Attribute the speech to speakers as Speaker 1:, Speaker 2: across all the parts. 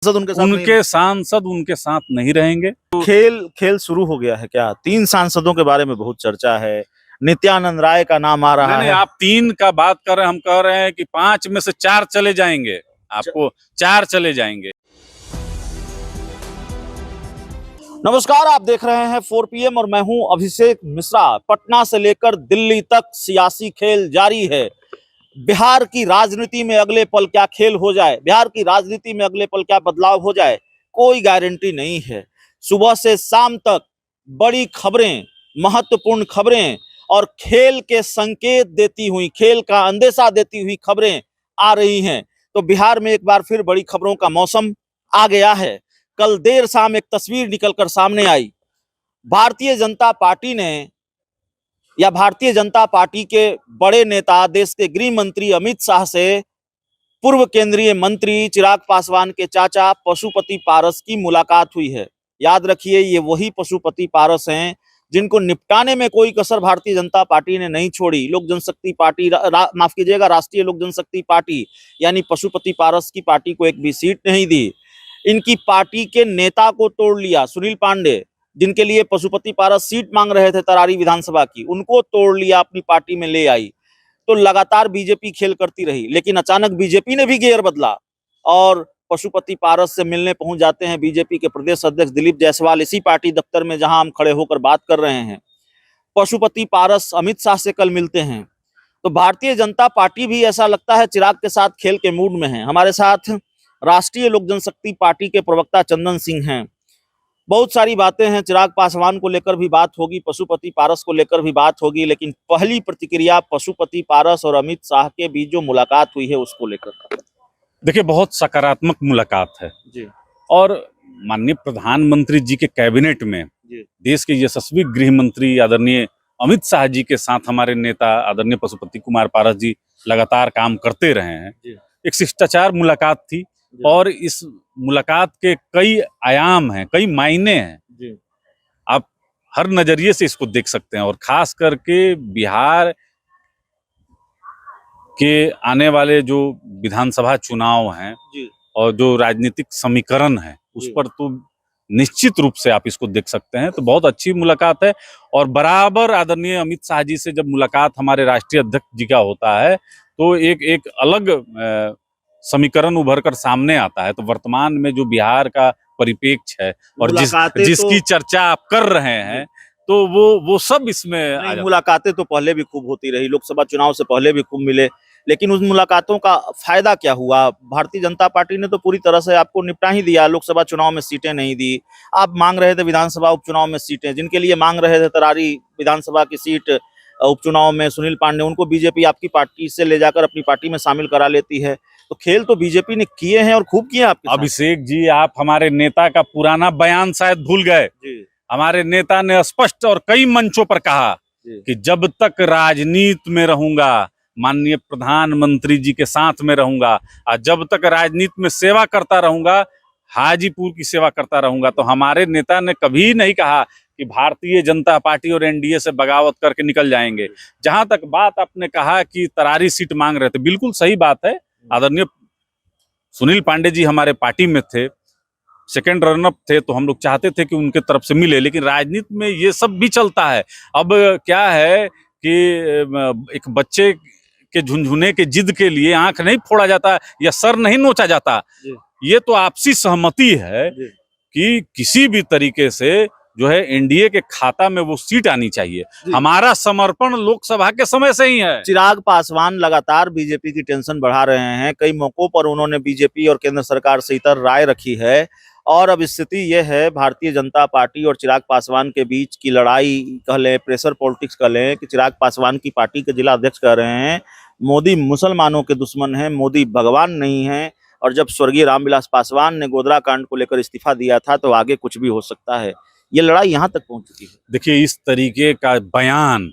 Speaker 1: उनके सांसद उनके साथ नहीं रहेंगे।
Speaker 2: खेल शुरू हो गया है क्या? 3 सांसदों के बारे में बहुत चर्चा है, नित्यानंद राय का नाम आ रहा
Speaker 1: नहीं,
Speaker 2: है।
Speaker 1: आप 3 का बात कर रहे हैं, हम कह रहे हैं कि 5 में से 4 चले जाएंगे, आपको 4 चले जाएंगे।
Speaker 2: नमस्कार, आप देख रहे हैं 4 PM और मैं हूं अभिषेक मिश्रा। पटना से लेकर दिल्ली तक सियासी खेल जारी है। बिहार की राजनीति में अगले पल क्या खेल हो जाए, बिहार की राजनीति में अगले पल क्या बदलाव हो जाए, कोई गारंटी नहीं है। सुबह से शाम तक बड़ी खबरें, महत्वपूर्ण खबरें और खेल के संकेत देती हुई, खेल का अंदेशा देती हुई खबरें आ रही हैं। तो बिहार में एक बार फिर बड़ी खबरों का मौसम आ गया है। कल देर शाम एक तस्वीर निकलकर सामने आई। भारतीय जनता पार्टी ने या भारतीय जनता पार्टी के बड़े नेता, देश के गृह मंत्री अमित शाह से पूर्व केंद्रीय मंत्री चिराग पासवान के चाचा पशुपति पारस की मुलाकात हुई है। याद रखिए, ये वही पशुपति पारस हैं जिनको निपटाने में कोई कसर भारतीय जनता पार्टी ने नहीं छोड़ी। लोक जनशक्ति पार्टी, माफ कीजिएगा, राष्ट्रीय लोक जनशक्ति पार्टी यानी पशुपति पारस की पार्टी को एक भी सीट नहीं दी। इनकी पार्टी के नेता को तोड़ लिया। सुनील पांडे, जिनके लिए पशुपति पारस सीट मांग रहे थे तरारी विधानसभा की, उनको तोड़ लिया, अपनी पार्टी में ले आई। तो लगातार बीजेपी खेल करती रही, लेकिन अचानक बीजेपी ने भी गियर बदला और पशुपति पारस से मिलने पहुंच जाते हैं बीजेपी के प्रदेश अध्यक्ष दिलीप जायसवाल, इसी पार्टी दफ्तर में जहां हम खड़े होकर बात कर रहे हैं। पशुपति पारस अमित शाह से कल मिलते हैं। तो भारतीय जनता पार्टी भी ऐसा लगता है चिराग के साथ खेल के मूड में है। हमारे साथ राष्ट्रीय लोक जनशक्ति पार्टी के प्रवक्ता चंदन सिंह हैं। बहुत सारी बातें हैं, चिराग पासवान को लेकर भी बात होगी, पशुपति पारस को लेकर भी बात होगी, लेकिन पहली प्रतिक्रिया पशुपति पारस और अमित शाह के बीच जो मुलाकात हुई है उसको लेकर।
Speaker 1: देखिए, बहुत सकारात्मक मुलाकात है
Speaker 2: जी।
Speaker 1: और माननीय प्रधानमंत्री जी के कैबिनेट में देश के यशस्वी गृह मंत्री आदरणीय अमित शाह जी के साथ हमारे नेता आदरणीय पशुपति कुमार पारस जी लगातार काम करते रहे हैं। एक शिष्टाचार मुलाकात थी और इस मुलाकात के कई आयाम हैं, कई मायने हैं। आप हर नजरिए से इसको देख सकते हैं और खास करके बिहार के आने वाले जो विधानसभा चुनाव हैं और जो राजनीतिक समीकरण है उस पर तो निश्चित रूप से आप इसको देख सकते हैं। तो बहुत अच्छी मुलाकात है और बराबर आदरणीय अमित शाह जी से जब मुलाकात हमारे राष्ट्रीय अध्यक्ष जी का होता है तो एक अलग समीकरण उभर कर सामने आता है। तो वर्तमान में जो बिहार का परिप्रेक्ष्य है और जिसकी चर्चा आप कर रहे हैं तो वो सब इसमें
Speaker 2: मुलाकातें तो पहले भी खूब होती रही, लोकसभा चुनाव से पहले भी खूब मिले, लेकिन उन मुलाकातों का फायदा क्या हुआ? भारतीय जनता पार्टी ने तो पूरी तरह से आपको निपटा ही दिया। लोकसभा चुनाव में सीटें नहीं दी, आप मांग रहे थे विधानसभा उपचुनाव में सीटें, जिनके लिए मांग रहे थे तरारी विधानसभा की सीट उपचुनाव में सुनील पांडे, उनको बीजेपी आपकी पार्टी से ले जाकर अपनी पार्टी में शामिल करा लेती है। तो खेल तो बीजेपी ने किए हैं और खूब किए आपके।
Speaker 1: अभिषेक जी, आप हमारे नेता का पुराना बयान शायद भूल गए। हमारे नेता ने स्पष्ट और कई मंचों पर कहा कि जब तक राजनीति में रहूंगा माननीय प्रधानमंत्री जी के साथ में रहूंगा और जब तक राजनीति में सेवा करता रहूंगा, हाजीपुर की सेवा करता रहूंगा। तो हमारे नेता ने कभी नहीं कहा कि भारतीय जनता पार्टी और एनडीए से बगावत करके निकल जाएंगे। जहां तक बात आपने कहा कि तरारी सीट मांग रहे थे, बिल्कुल सही बात है। आदरणीय सुनील पांडे जी हमारे पार्टी में थे, सेकेंड रनअप थे, तो हम लोग चाहते थे कि उनके तरफ से मिले, लेकिन राजनीति में ये सब भी चलता है। अब क्या है कि एक बच्चे के झुनझुने के जिद के लिए आंख नहीं फोड़ा जाता या सर नहीं नोचा जाता। ये तो आपसी सहमति है कि किसी भी तरीके से जो है एनडीए के खाता में वो सीट आनी चाहिए। हमारा समर्पण लोकसभा के समय से ही है।
Speaker 2: चिराग पासवान लगातार बीजेपी की टेंशन बढ़ा रहे हैं। कई मौकों पर उन्होंने बीजेपी और केंद्र सरकार से इतर राय रखी है और अब स्थिति यह है, भारतीय जनता पार्टी और चिराग पासवान के बीच की लड़ाई कह लें, प्रेशर पॉलिटिक्स कह लें, कि चिराग पासवान की पार्टी के जिला अध्यक्ष कह रहे हैं मोदी मुसलमानों के दुश्मन हैं, मोदी भगवान नहीं है। और जब स्वर्गीय रामविलास पासवान ने गोधरा कांड को लेकर इस्तीफा दिया था तो आगे कुछ भी हो सकता है। ये लड़ाई यहाँ तक पहुंच चुकी है।
Speaker 1: देखिए, इस तरीके का बयान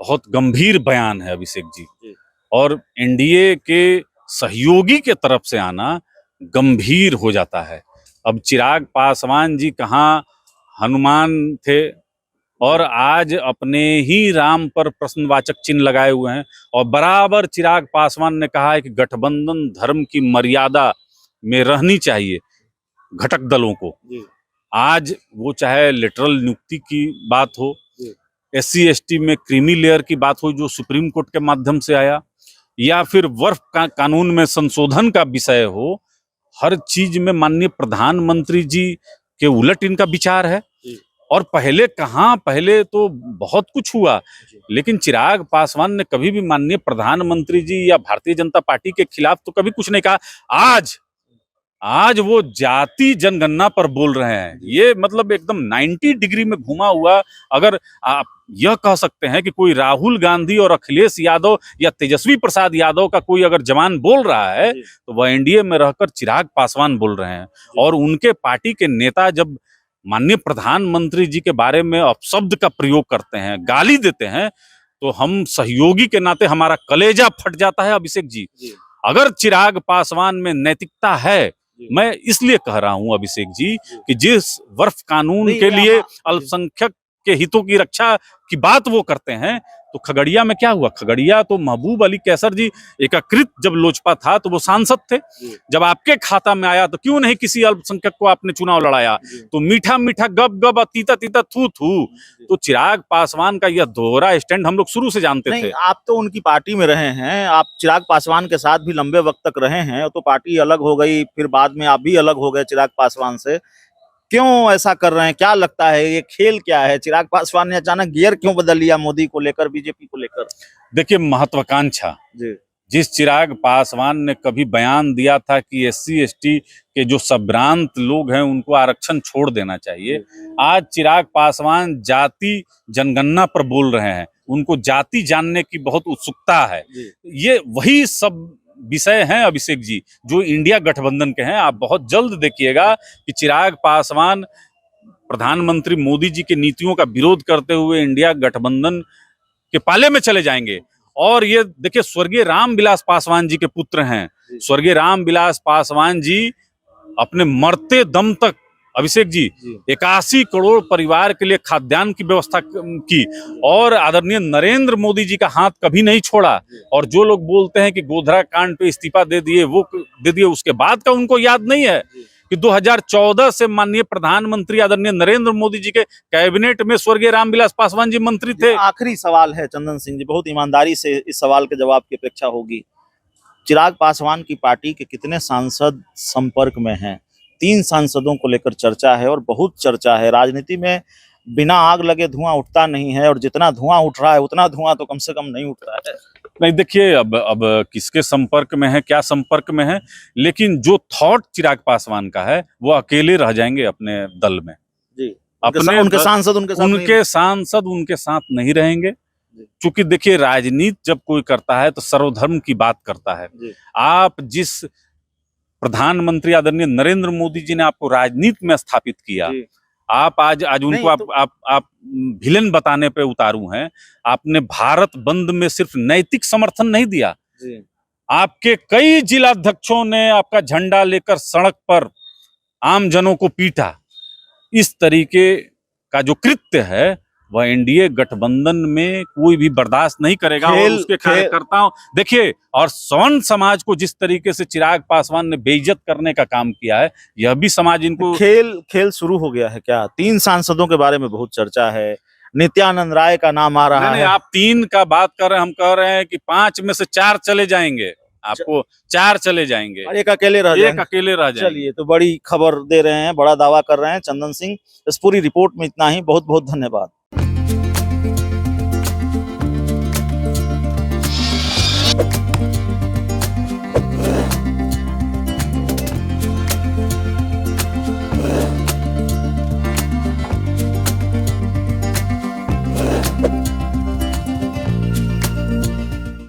Speaker 1: बहुत गंभीर बयान है अभिषेक जी, और एनडीए के सहयोगी के तरफ से आना गंभीर हो जाता है। अब चिराग पासवान जी कहाँ हनुमान थे और आज अपने ही राम पर प्रश्नवाचक चिन्ह लगाए हुए हैं। और बराबर चिराग पासवान ने कहा है कि गठबंधन धर्म की मर्यादा में रहनी चाहिए। घटक दलों को। आज वो चाहे लिटरल नियुक्ति की बात हो, SC ST में क्रीमी लेयर की बात हो जो सुप्रीम कोर्ट के माध्यम से आया, या फिर वर्फ कानून में संशोधन का विषय हो, हर चीज में माननीय प्रधानमंत्री जी के उलट इनका विचार है। और पहले कहाँ, पहले तो बहुत कुछ हुआ, लेकिन चिराग पासवान ने कभी भी माननीय प्रधानमंत्री जी या भारतीय जनता पार्टी के खिलाफ तो कभी कुछ नहीं कहा। आज वो जाति जनगणना पर बोल रहे हैं। ये मतलब एकदम 90 डिग्री में घुमा हुआ। अगर आप यह कह सकते हैं कि कोई राहुल गांधी और अखिलेश यादव या तेजस्वी प्रसाद यादव का कोई अगर जवान बोल रहा है तो वह एनडीए में रहकर चिराग पासवान बोल रहे हैं। और उनके पार्टी के नेता जब माननीय प्रधानमंत्री जी के बारे में अपशब्द का प्रयोग करते हैं, गाली देते हैं, तो हम सहयोगी के नाते हमारा कलेजा फट जाता है। अभिषेक जी, अगर चिराग पासवान में नैतिकता है, मैं इसलिए कह रहा हूं अभिषेक जी कि जिस वर्फ कानून के लिए अल्पसंख्यक के हितों की रक्षा की बात वो करते हैं, तो खगड़िया में क्या हुआ? खगड़िया तो महबूब अली कैसर जी एकीकृत जब लोजपा था तो वो सांसद थे। जब आपके खाता में आया तो क्यों नहीं किसी अल्पसंख्यक को आपने चुनाव लड़ाया? तो मीठा मीठा गप गप, तीता तीता थू थू। तो चिराग पासवान का यह दोहरा स्टैंड हम लोग शुरू से जानते थे।
Speaker 2: आप तो उनकी पार्टी में रहे हैं, आप चिराग पासवान के साथ भी लंबे वक्त तक रहे हैं, तो पार्टी अलग हो गई, फिर बाद में आप भी अलग हो गए चिराग पासवान से। क्यों ऐसा कर रहे हैं? क्या लगता है ये खेल क्या है? चिराग पासवान ने अचानक गियर क्यों बदल लिया मोदी को लेकर, बीजेपी को लेकर?
Speaker 1: देखिए, महत्वाकांक्षा, जिस चिराग पासवान ने कभी बयान दिया था कि SC ST के जो संभ्रांत लोग हैं उनको आरक्षण छोड़ देना चाहिए, आज चिराग पासवान जाति जनगणना पर बोल रहे हैं। उनको जाति जानने की बहुत उत्सुकता है। ये वही सब विषय हैं अभिषेक जी जो इंडिया गठबंधन के हैं। आप बहुत जल्द देखिएगा कि चिराग पासवान प्रधानमंत्री मोदी जी की नीतियों का विरोध करते हुए इंडिया गठबंधन के पाले में चले जाएंगे। और ये देखिए, स्वर्गीय रामविलास पासवान जी के पुत्र हैं। स्वर्गीय रामविलास पासवान जी अपने मरते दम तक अभिषेक जी 81 करोड़ परिवार के लिए खाद्यान्न की व्यवस्था की, और आदरणीय नरेंद्र मोदी जी का हाथ कभी नहीं छोड़ा। और जो लोग बोलते हैं कि गोधरा कांड पे इस्तीफा दे दिए, वो दे दिए, उसके बाद का उनको याद नहीं है कि 2014 से माननीय प्रधानमंत्री आदरणीय नरेंद्र मोदी जी के कैबिनेट में स्वर्गीय रामविलास पासवान जी मंत्री थे।
Speaker 2: आखिरी सवाल है चंदन सिंह जी, बहुत ईमानदारी से इस सवाल के जवाब की अपेक्षा होगी। चिराग पासवान की पार्टी के कितने सांसद संपर्क में हैं? 3 सांसदों को लेकर चर्चा है, और बहुत चर्चा है। राजनीति में बिना आग लगे धुआं उठता नहीं है, और जितना धुआं उठ रहा है उतना धुआं तो कम से कम नहीं उठ रहा है।
Speaker 1: नहीं, देखिए, अब किसके संपर्क में है, क्या संपर्क में है, लेकिन जो थॉट चिराग पासवान का है वो अकेले रह जाएंगे अपने दल में। अपने
Speaker 2: उनके सांसद
Speaker 1: उनके साथ नहीं रहेंगे। क्योंकि देखिए, राजनीति जब कोई करता है तो सर्वधर्म की बात करता है। आप जिस प्रधानमंत्री आदरणीय नरेंद्र मोदी जी ने आपको राजनीति में स्थापित किया, आप आज उनको आप विलेन बताने पे उतारू हैं। आपने भारत बंद में सिर्फ नैतिक समर्थन नहीं दिया, आपके कई जिलाध्यक्षों ने आपका झंडा लेकर सड़क पर आम जनों को पीटा। इस तरीके का जो कृत्य है वह एनडीए गठबंधन में कोई भी बर्दाश्त नहीं करेगा। और उसके कार्यकर्ताओं, देखिए, और सवर्ण समाज को जिस तरीके से चिराग पासवान ने बेइज्जत करने का काम किया है, यह भी समाज इनको
Speaker 2: खेल शुरू हो गया है क्या? 3 सांसदों के बारे में बहुत चर्चा है, नित्यानंद राय का नाम आ रहा है।
Speaker 1: आप 3 का बात कर रहे हैं, हम कह रहे हैं कि 5 में से 4 चले जाएंगे, आपको 4 चले जाएंगे,
Speaker 2: और एक अकेले रह जाएंगे। चलिए, तो बड़ी खबर दे रहे हैं, बड़ा दावा कर रहे हैं चंदन सिंह। इस पूरी रिपोर्ट में इतना ही। बहुत बहुत धन्यवाद।